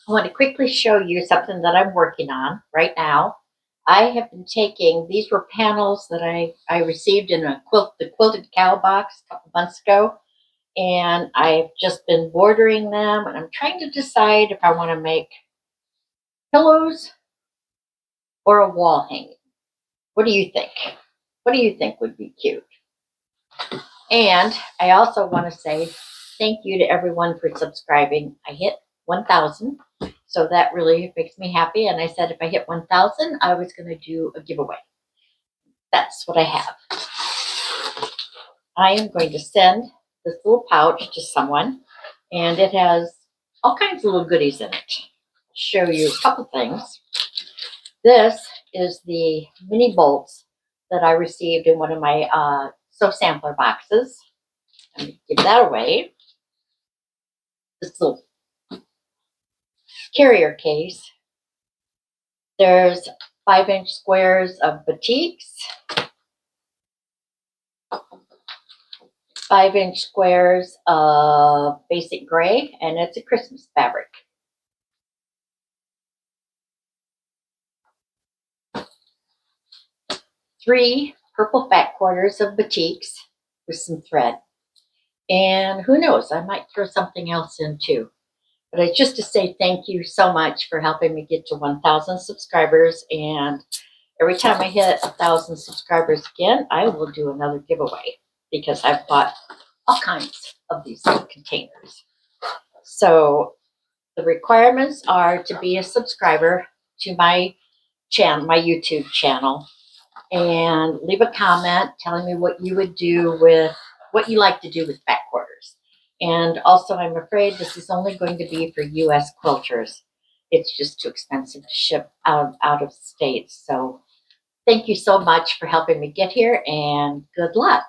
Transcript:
I want to quickly show you something that I'm working on right now. I have been taking, these were panels that I received in the Quilted Cow box a couple months ago, and I've just been bordering them, and I'm trying to decide if I want to make pillows or a wall hanging. What do you think? What do you think would be cute? And I also want to say thank you to everyone for subscribing. I hit 1,000, so that really makes me happy. And I said if I hit 1,000, I was going to do a giveaway. That's what I have. I am going to send this little pouch to someone, and it has all kinds of little goodies in it. I'll show you a couple things. This is the mini bolts that I received in one of my Sew Sampler boxes. Let me give that away. This little carrier case. There's 5-inch squares of batiks, 5-inch squares of basic gray, and it's a Christmas fabric. Three purple fat quarters of batiks with some thread. And who knows, I might throw something else in too. But I just to say thank you so much for helping me get to 1,000 subscribers. And every time I hit 1,000 subscribers again, I will do another giveaway because I've bought all kinds of these little containers. So the requirements are to be a subscriber to my channel, my YouTube channel, and leave a comment telling me what you would do with, what you like to do with fat quarters. And also, I'm afraid this is only going to be for U.S. quilters. It's just too expensive to ship out of state. So thank you so much for helping me get here, and good luck.